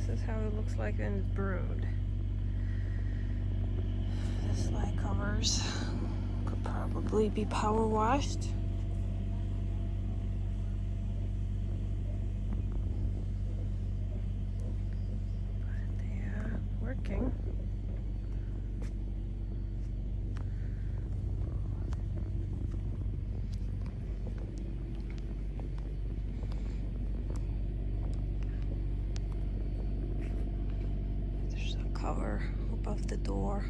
This is how it looks like when it's broomed. The slide covers could probably be power washed. But they are working. There's a cover above the door.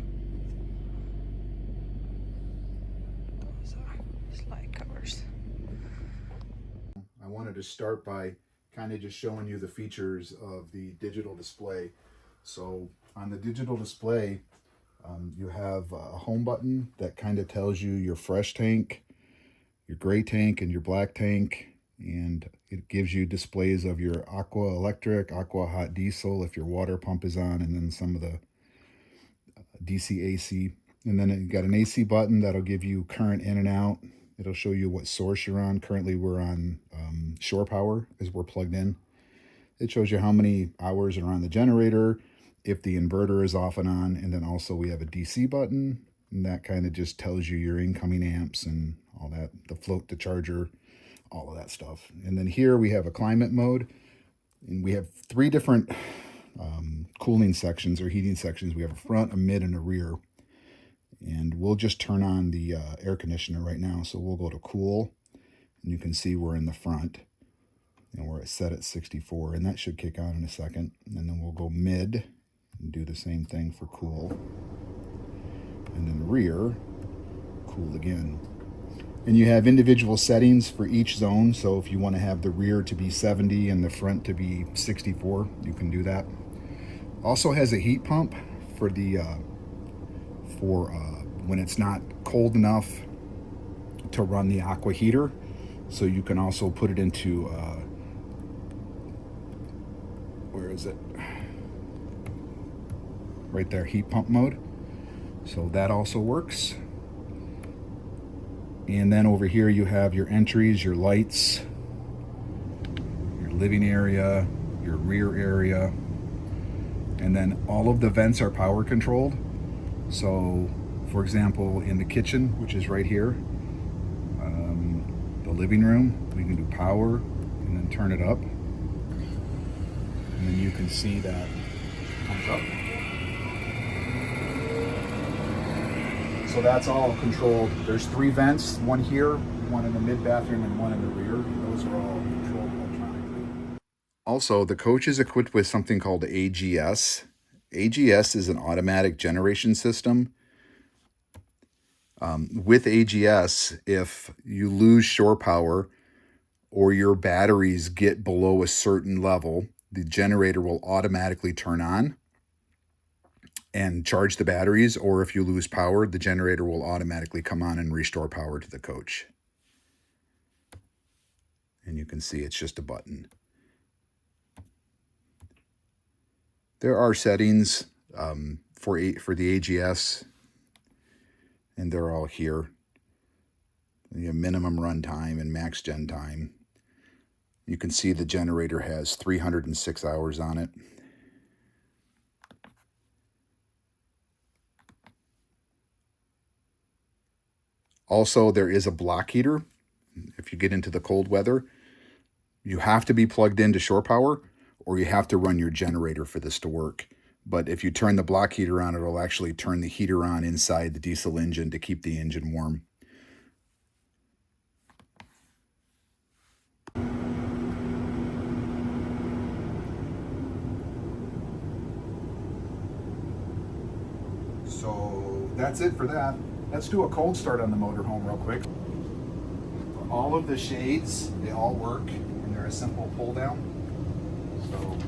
Those are slide covers. I wanted to start by kind of just showing you the features of the digital display. So on the digital display, you have a home button that kind of tells you your fresh tank, your gray tank, and your black tank. And it gives you displays of your aqua electric, aqua hot diesel, if your water pump is on, and then some of the DC AC. And then you got an AC button that'll give you current in and out. It'll show you what source you're on. Currently we're on shore power as we're plugged in. It shows you how many hours are on the generator, if the inverter is off and on, and then also we have a DC button, and that kind of just tells you your incoming amps and all that, the float, the charger, all of that stuff. And then here we have a climate mode, and we have three different cooling sections or heating sections. We have a front, a mid, and a rear. And we'll just turn on the air conditioner right now. So we'll go to cool, and you can see we're in the front, and we're set at 64, and that should kick on in a second. And then we'll go mid and do the same thing for cool, and then rear, cool again. And you have individual settings for each zone. So if you want to have the rear to be 70 and the front to be 64, you can do that. Also has a heat pump for the when it's not cold enough to run the aqua heater. So you can also put it into where is it? Right there, heat pump mode. So that also works. And then over here you have your entries, your lights, your living area, your rear area, and then all of the vents are power controlled. So for example, in the kitchen, which is right here, the living room, we can do power and then turn it up. And then you can see that it comes up. So that's all controlled. There's three vents, one here, one in the mid bathroom, and one in the rear. Those are all controlled electronically. Also, the coach is equipped with something called AGS. AGS is an automatic generation system. With AGS, if you lose shore power or your batteries get below a certain level, the generator will automatically turn on and charge the batteries, or if you lose power, the generator will automatically come on and restore power to the coach. And you can see it's just a button. There are settings for the AGS, and they're all here. You have minimum run time and max gen time. You can see the generator has 306 hours on it. Also, there is a block heater. If you get into the cold weather, you have to be plugged into shore power, or you have to run your generator for this to work. But if you turn the block heater on, it'll actually turn the heater on inside the diesel engine to keep the engine warm. So that's it for that. Let's do a cold start on the motorhome real quick. All of the shades, they all work, and they're a simple pull down. So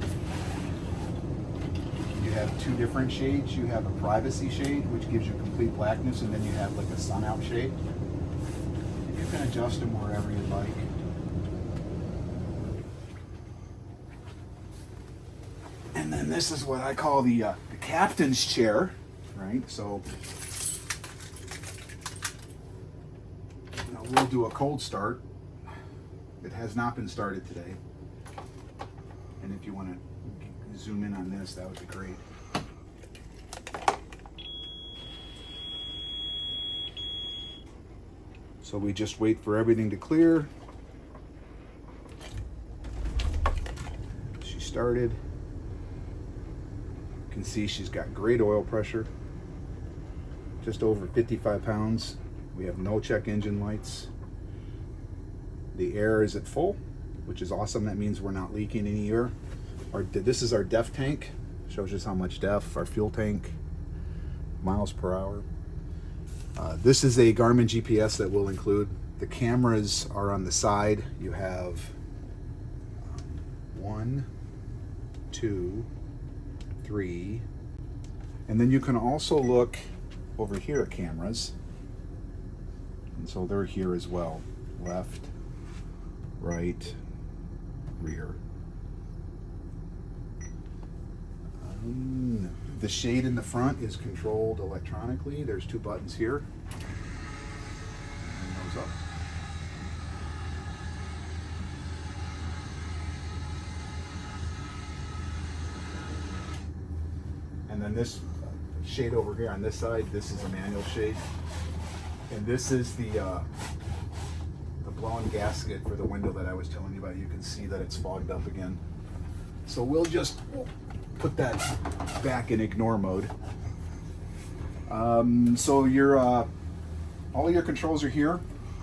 you have two different shades. You have a privacy shade, which gives you complete blackness, and then you have like a sun out shade. You can adjust them wherever you'd like. And then this is what I call the captain's chair, right? So we'll do a cold start. It has not been started today. And if you want to zoom in on this, that would be great. So we just wait for everything to clear. She started. You can see she's got great oil pressure. Just over 55 pounds. We have no check engine lights. The air is at full, which is awesome. That means we're not leaking any air. This is our DEF tank. Shows us how much DEF, our fuel tank, miles per hour. This is a Garmin GPS that we'll include. The cameras are on the side. You have 1, 2, 3. And then you can also look over here at cameras. And so they're here as well. Left, right, rear. The shade in the front is controlled electronically. There's 2 buttons here. And those up. And then this shade over here on this side, this is a manual shade. And this is the blown gasket for the window that I was telling you about. You can see that it's fogged up again. So we'll just put that back in ignore mode. So your all your controls are here.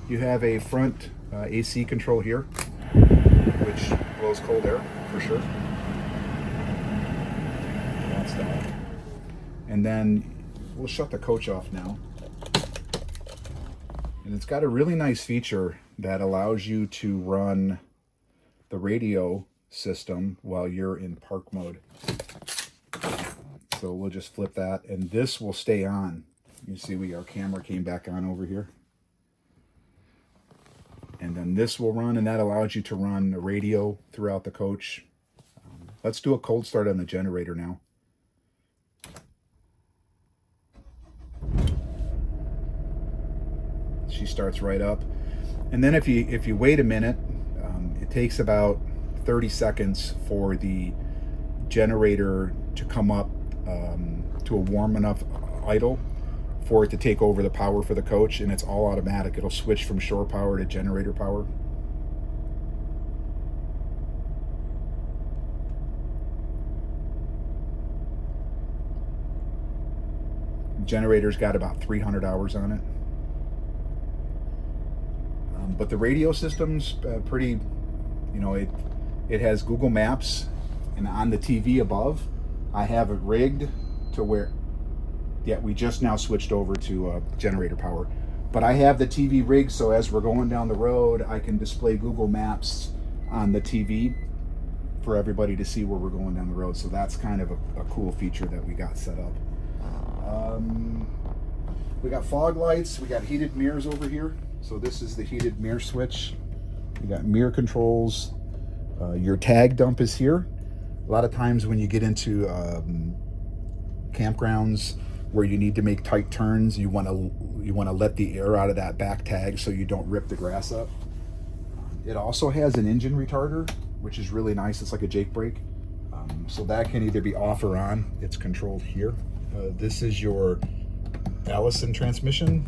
You have a front AC control here, which blows cold air for sure. That's that. And then we'll shut the coach off now. And it's got a really nice feature that allows you to run the radio system while you're in park mode. So we'll just flip that, and this will stay on. You see our camera came back on over here. And then this will run, and that allows you to run the radio throughout the coach. Let's do a cold start on the generator now. She starts right up. And then if you wait a minute, it takes about 30 seconds for the generator to come up to a warm enough idle for it to take over the power for the coach, and it's all automatic. It'll switch from shore power to generator power. Generator's got about 300 hours on it. But the radio system's pretty, it has Google Maps, and on the TV above, I have it rigged to where, yeah, we just now switched over to generator power. But I have the TV rigged so as we're going down the road, I can display Google Maps on the TV for everybody to see where we're going down the road. So that's kind of a cool feature that we got set up. We got fog lights, we got heated mirrors over here. So this is the heated mirror switch. We got mirror controls. Your tag dump is here. A lot of times when you get into campgrounds where you need to make tight turns, you want to let the air out of that back tag so you don't rip the grass up. It also has an engine retarder, which is really nice. It's like a Jake brake. So that can either be off or on. It's controlled here. This is your Allison transmission.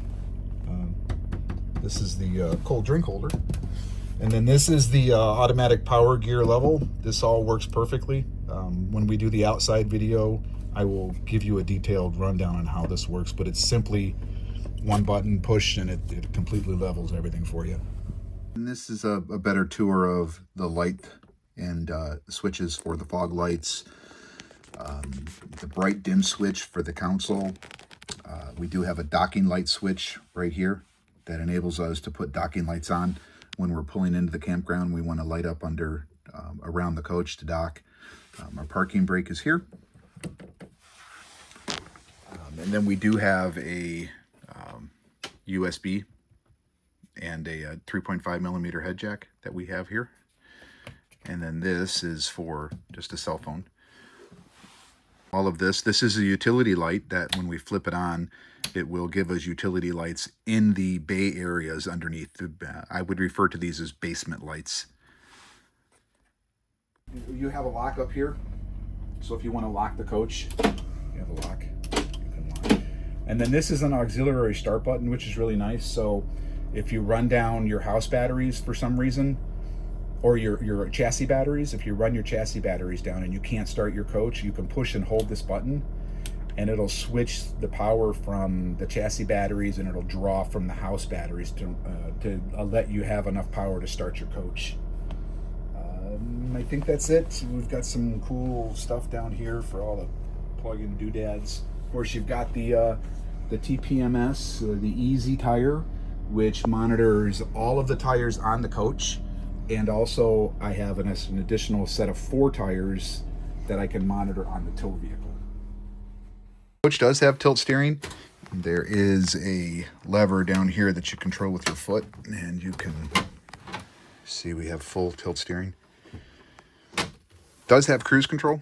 This is the cold drink holder. And then this is the automatic power gear level. This all works perfectly. When we do the outside video, I will give you a detailed rundown on how this works, but it's simply one button push and it completely levels everything for you. And this is a better tour of the light and switches for the fog lights, the bright dim switch for the console. We do have a docking light switch right here that enables us to put docking lights on when we're pulling into the campground. We want to light up under around the coach to dock. Our parking brake is here. And then we do have a USB and a 3.5 millimeter head jack that we have here. And then this is for just a cell phone. All of this is a utility light that when we flip it on, it will give us utility lights in the bay areas underneath. I would refer to these as basement lights. You have a lock up here. So if you want to lock the coach, you have a lock. You can lock. And then this is an auxiliary start button, which is really nice. So if you run down your house batteries for some reason, or your chassis batteries, if you run your chassis batteries down and you can't start your coach, you can push and hold this button, and it'll switch the power from the chassis batteries, and it'll draw from the house batteries to let you have enough power to start your coach. I think that's it. We've got some cool stuff down here for all the plug-in doodads. Of course, you've got the TPMS, the Easy Tire, which monitors all of the tires on the coach. And also I have an additional set of 4 tires that I can monitor on the tow vehicle. Coach does have tilt steering. There is a lever down here that you control with your foot, and you can see we have full tilt steering. Does have cruise control.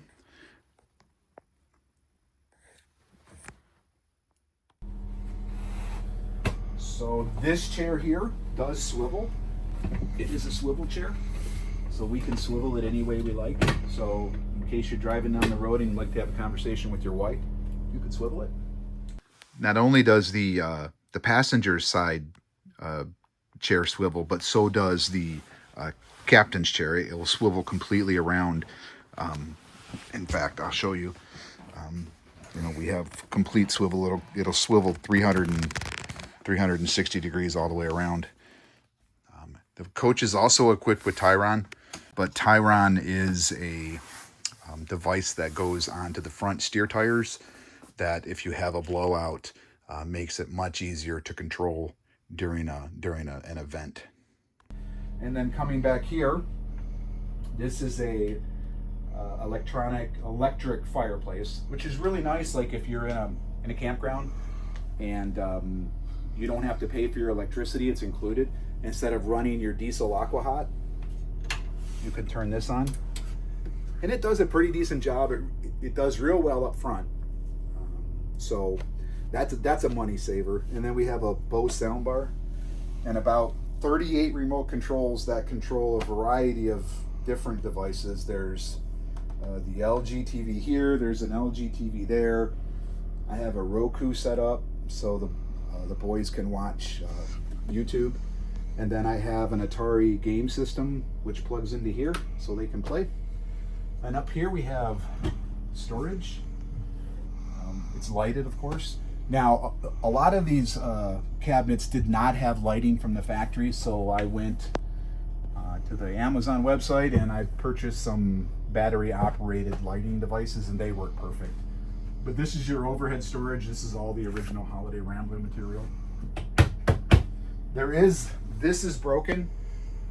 So this chair here does swivel. It is a swivel chair, so we can swivel it any way we like. So in case you're driving down the road and you'd like to have a conversation with your wife, you can swivel it. Not only does the passenger side chair swivel, but so does the captain's chair. It will swivel completely around. In fact, I'll show you. You know, we have complete swivel. It'll swivel 360 degrees all the way around. The coach is also equipped with Tyron, but Tyron is a device that goes onto the front steer tires that, if you have a blowout, makes it much easier to control during an event. And then coming back here, this is a electric fireplace, which is really nice. Like if you're in a campground and you don't have to pay for your electricity, it's included. Instead of running your diesel aqua hot, you can turn this on, and it does a pretty decent job. It does real well up front, so that's a money saver. And then we have a Bose soundbar and about 38 remote controls that control a variety of different devices. There's the LG TV here, there's an LG TV there. I have a Roku set up so the boys can watch YouTube. And then I have an Atari game system which plugs into here so they can play. And up here we have storage. It's lighted, of course. Now, a lot of these cabinets did not have lighting from the factory, so I went to the Amazon website and I purchased some battery operated lighting devices, and they work perfect. But this is your overhead storage. This is all the original Holiday Rambler material. This is broken.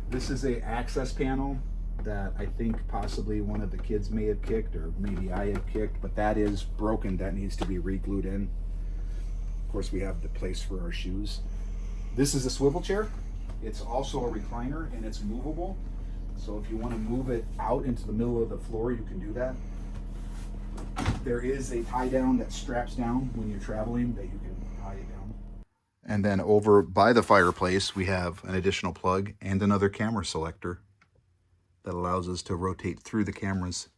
This is a access panel that I think possibly one of the kids may have kicked, or maybe I have kicked, but that is broken. That needs to be re-glued in. Of course, we have the place for our shoes. This is a swivel chair. It's also a recliner, and it's movable. So if you want to move it out into the middle of the floor, you can do that. There is a tie down that straps down when you're traveling that you can tie it down. And then over by the fireplace, we have an additional plug and another camera selector that allows us to rotate through the cameras.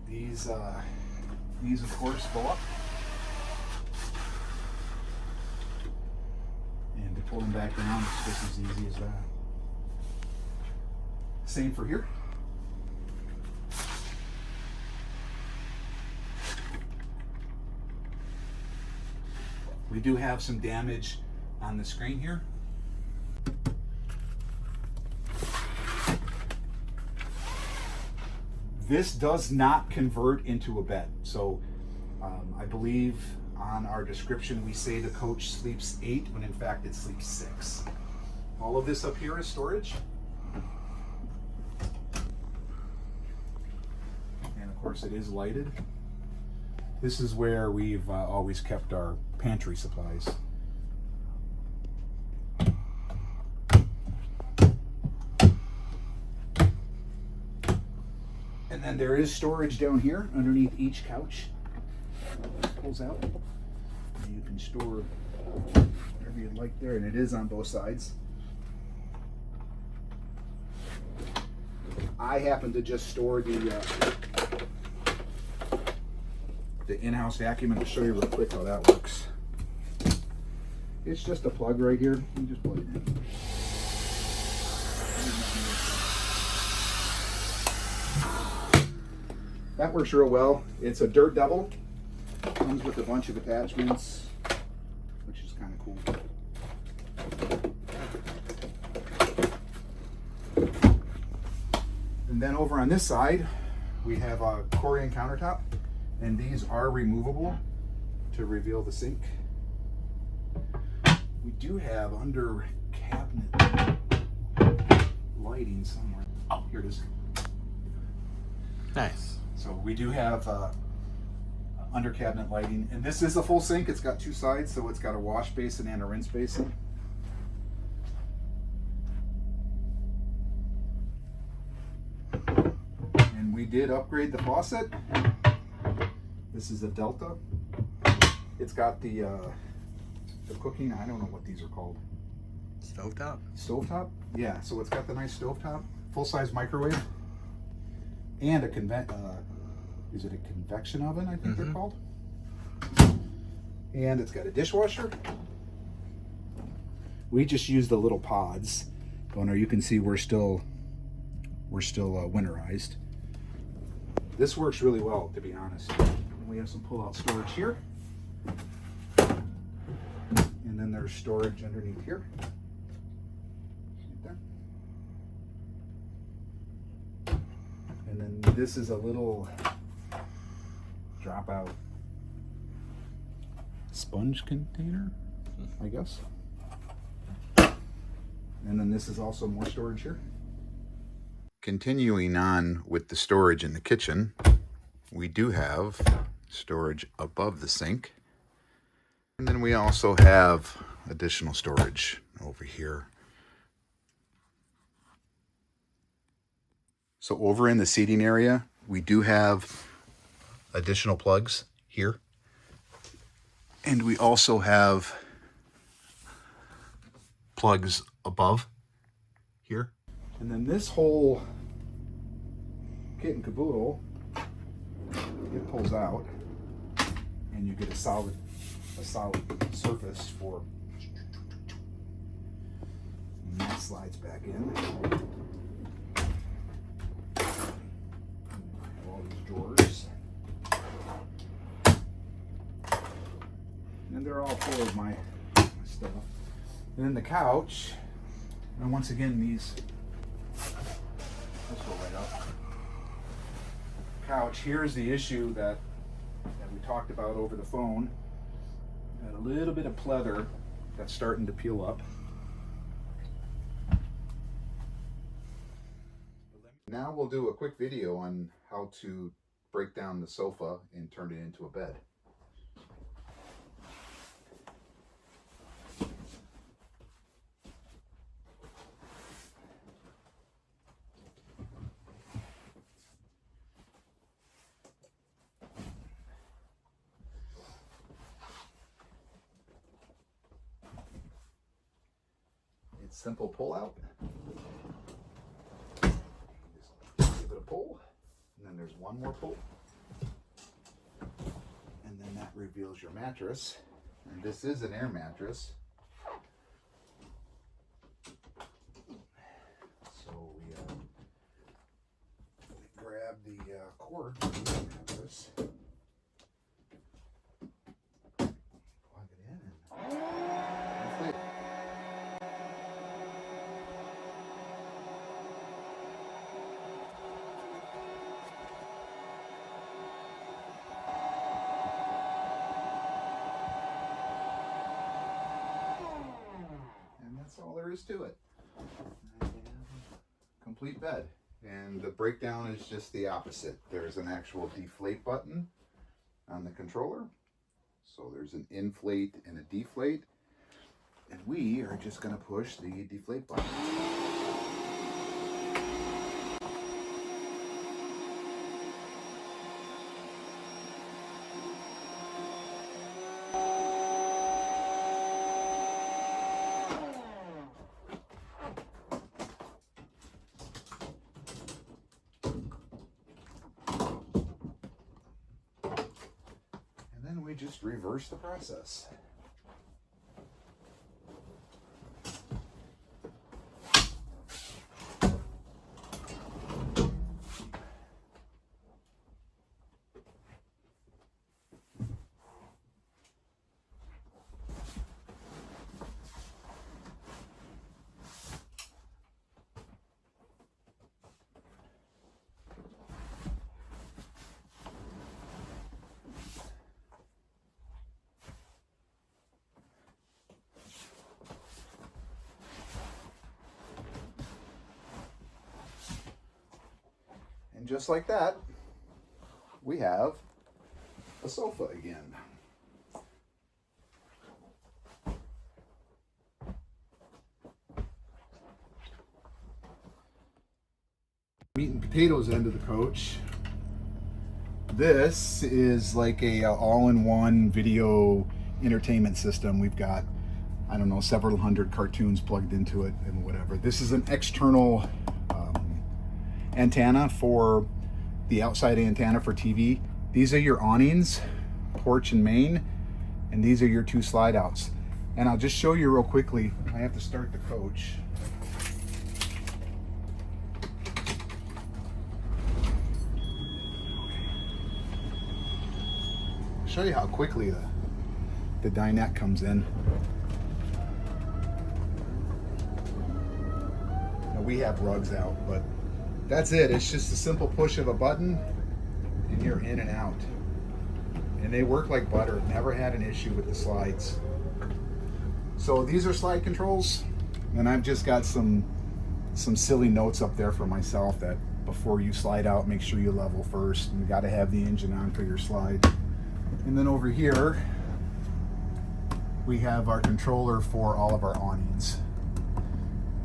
These of course go up. And to pull them back down, it's just as easy as that. Same for here. We do have some damage on the screen here. This does not convert into a bed. So I believe on our description we say the coach sleeps 8 when in fact it sleeps 6. All of this up here is storage. And of course it is lighted. This is where we've always kept our pantry supplies. And then there is storage down here underneath each couch. It pulls out. And you can store whatever you'd like there, and it is on both sides. I happen to just store the in-house vacuum, and I'll show you real quick how that works. It's just a plug right here. You just plug it in. That works real well. It's a dirt double. Comes with a bunch of attachments, which is kind of cool. And then over on this side, we have a Corian countertop, and these are removable to reveal the sink. We do have under cabinet lighting somewhere. Oh, here it is. Nice. So we do have under cabinet lighting, and this is a full sink. It's got two sides, so it's got a wash basin and a rinse basin. And we did upgrade the faucet. This is a Delta. It's got the cooking, I don't know what these are called. Stovetop? Stovetop? Yeah, so it's got the nice stovetop, full-size microwave, and a is it a convection oven, I think they're called? And it's got a dishwasher. We just use the little pods. Gunnar, you can see we're still winterized. This works really well, to be honest. And we have some pull-out storage here. And then there's storage underneath here. Right there. And then this is a little drop-out sponge container, I guess. And then this is also more storage here. Continuing on with the storage in the kitchen, we do have storage above the sink. And then we also have additional storage over here. So over in the seating area, we do have additional plugs here. And we also have plugs above here. And then this whole kit and caboodle, it pulls out and you get a solid surface for, and that slides back in. All these drawers. And they're all full of my stuff. And then the couch, and once again these, let's go right up. Couch, here's the issue that we talked about over the phone. Got a little bit of pleather that's starting to peel up. Now we'll do a quick video on how to break down the sofa and turn it into a bed. Simple pull out. Just give it a pull, and then there's one more pull, and then that reveals your mattress. And this is an air mattress. So we grab the cord from the mattress, plug it in, and inflate it. That's all there is to it. Complete bed. And the breakdown is just the opposite. There's an actual deflate button on the controller. So there's an inflate and a deflate. And we are just going to push the deflate button. we just reverse the process. And just like that, we have a sofa again. Meat and potatoes end of the coach. This is like a all-in-one video entertainment system. We've got, I don't know, several hundred cartoons plugged into it and whatever. This is an external antenna for the outside antenna for TV. These are your awnings, porch and main, and these are your two slide outs. And I'll just show you real quickly. I have to start the coach. I'll show you how quickly the dinette comes in. Now, we have rugs out, but that's it. It's just a simple push of a button and you're in and out. And they work like butter. Never had an issue with the slides. So these are slide controls, and I've just got some silly notes up there for myself that before you slide out, make sure you level first. You got to have the engine on for your slide. And then over here, we have our controller for all of our awnings.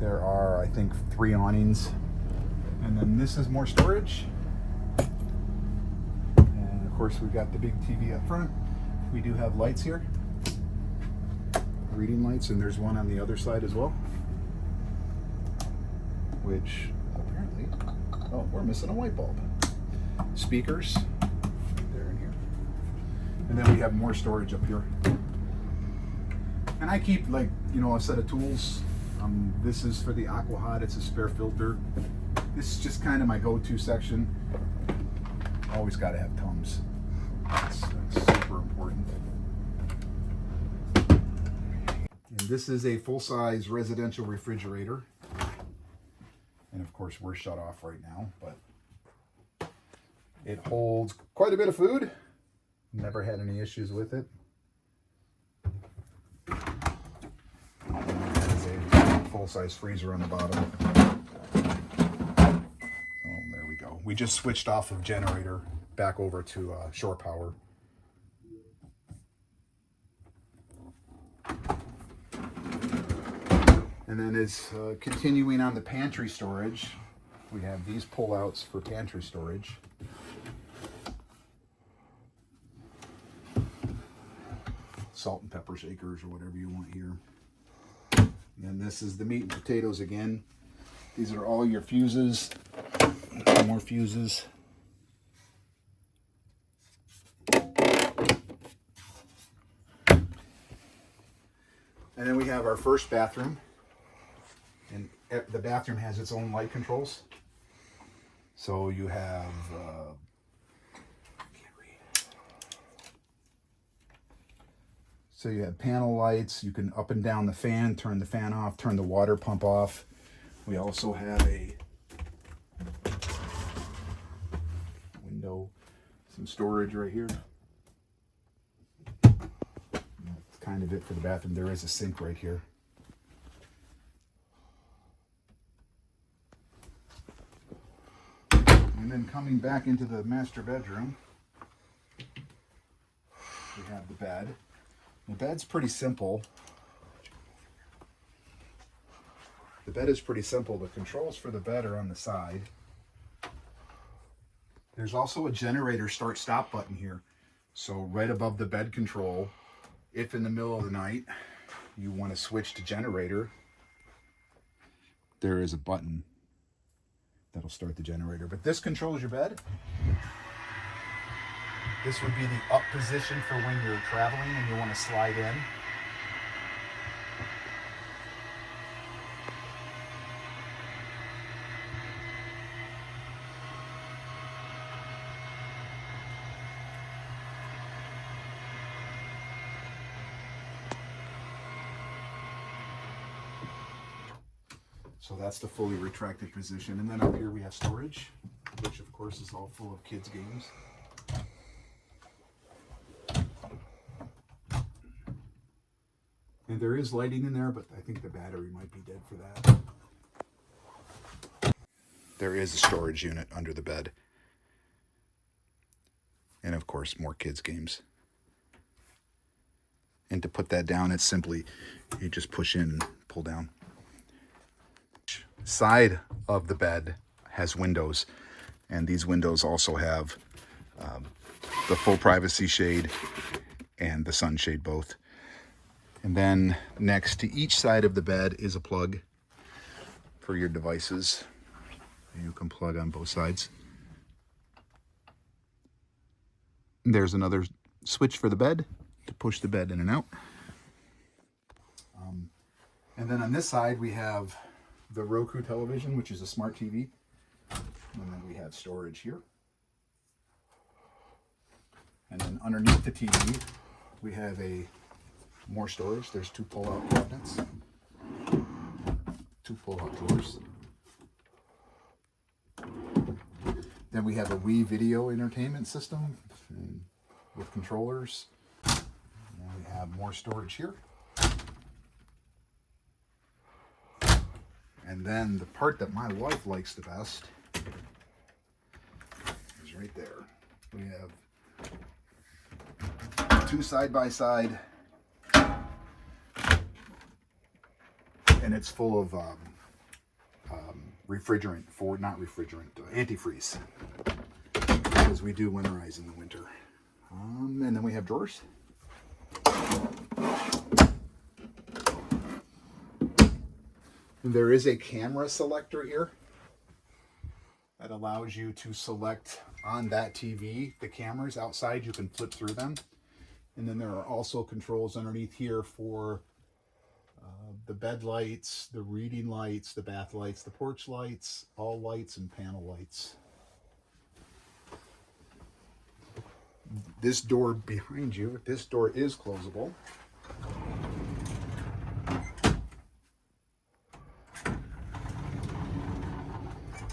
There are, I think, 3 awnings. And then this is more storage. And of course, we've got the big TV up front. We do have lights here, reading lights, and there's one on the other side as well. Which apparently, oh, we're missing a light bulb. Speakers, there and here. And then we have more storage up here. And I keep, like, you know, a set of tools. This is for the Aqua Hot. It's a spare filter. This is just kind of my go-to section. Always got to have Tums. That's super important. And this is a full-size residential refrigerator. And of course, we're shut off right now, but it holds quite a bit of food. Never had any issues with it. Full-size freezer on the bottom. Oh, there we go. We just switched off of generator back over to shore power. And then it's continuing on the pantry storage. We have these pull-outs for pantry storage. Salt and pepper shakers or whatever you want here. And this is the meat and potatoes again. These are all your fuses. More fuses. And then we have our first bathroom. And the bathroom has its own light controls. So you have, so you have panel lights. You can up and down the fan, turn the fan off, turn the water pump off. We also have a window, some storage right here. That's kind of it for the bathroom. There is a sink right here. And then coming back into the master bedroom, we have the bed. The bed's pretty simple. The bed is pretty simple. The controls for the bed are on the side. There's also a generator start-stop button here. So right above the bed control, if in the middle of the night you want to switch to generator, there is a button that'll start the generator. But this controls your bed. This would be the up position for when you're traveling and you want to slide in. So that's the fully retracted position. And then up here we have storage, which of course is all full of kids' games. And there is lighting in there, but I think the battery might be dead for that. There is a storage unit under the bed. And of course, more kids' games. And to put that down, it's simply, you just push in and pull down. Side of the bed has windows, and these windows also have the full privacy shade and the sunshade both. And then next to each side of the bed is a plug for your devices. You can plug on both sides. And there's another switch for the bed to push the bed in and out. And then on this side we have the Roku television, which is a smart TV. And then we have storage here. And then underneath the TV, we have more storage. There's two pull-out cabinets, two pull-out drawers. Then we have a Wii video entertainment system with controllers. And then we have more storage here. And then the part that my wife likes the best is right there. We have two side-by-side, and it's full of antifreeze, because we do winterize in the winter. And then we have drawers. And there is a camera selector here that allows you to select on that TV the cameras outside. You can flip through them. And then there are also controls underneath here for the bed lights, the reading lights, the bath lights, the porch lights, all lights, and panel lights. This door behind you, this door is closable.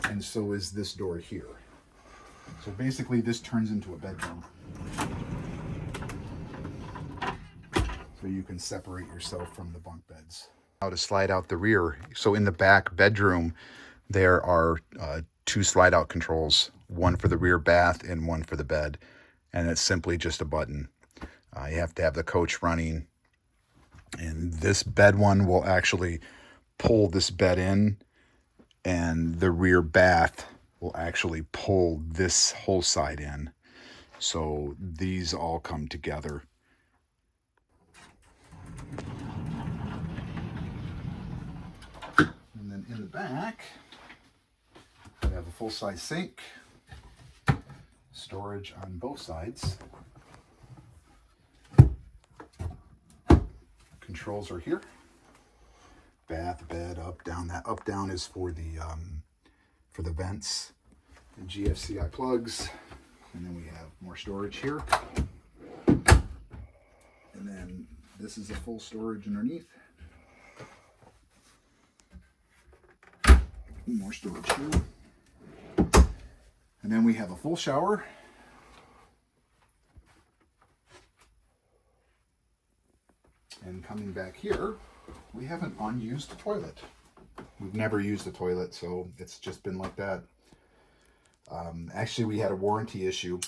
And so is this door here. So basically this turns into a bedroom. So you can separate yourself from the bunk beds. How to slide out the rear. So in the back bedroom, there are two slide out controls, one for the rear bath and one for the bed. And it's simply just a button. You have to have the coach running. And this bed one will actually pull this bed in, and the rear bath will actually pull this whole side in. So these all come together. And then in the back, we have a full-size sink, storage on both sides. Controls are here. Bath, bed, up, down. That up, down is for the vents and GFCI plugs. And then we have more storage here. And then this is a full storage underneath. More storage here. And then we have a full shower. And coming back here, we have an unused toilet. We've never used a toilet, so it's just been like that. Actually, we had a warranty issue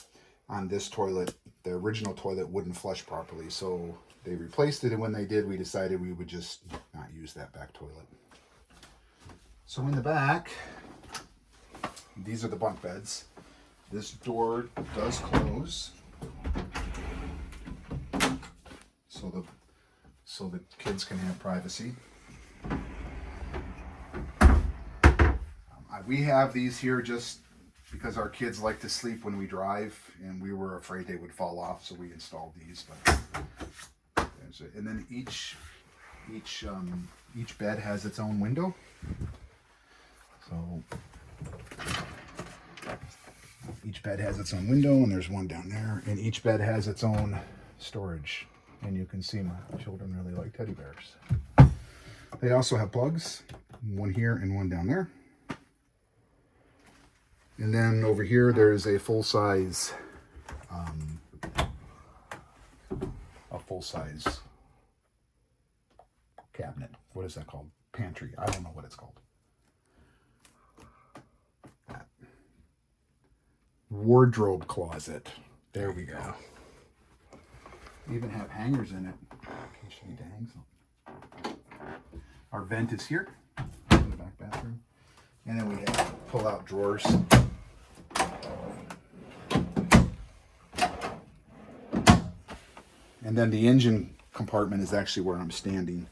on this toilet. The original toilet wouldn't flush properly, so they replaced it, and when they did, we decided we would just not use that back toilet. So in the back, these are the bunk beds. This door does close, so the kids can have privacy. We have these here just because our kids like to sleep when we drive, and we were afraid they would fall off, so we installed these. But there's it. And then each bed has its own window. So each bed has its own window, and there's one down there. And each bed has its own storage. And you can see my children really like teddy bears. They also have plugs, one here and one down there. And then over here, there's a full-size, cabinet. What is that called? Pantry. I don't know what it's called. Wardrobe closet. There we go. Even have hangers in it in case you need to hang something. Our vent is here in the back bathroom. And then we have pull-out drawers. And then the engine compartment is actually where I'm standing.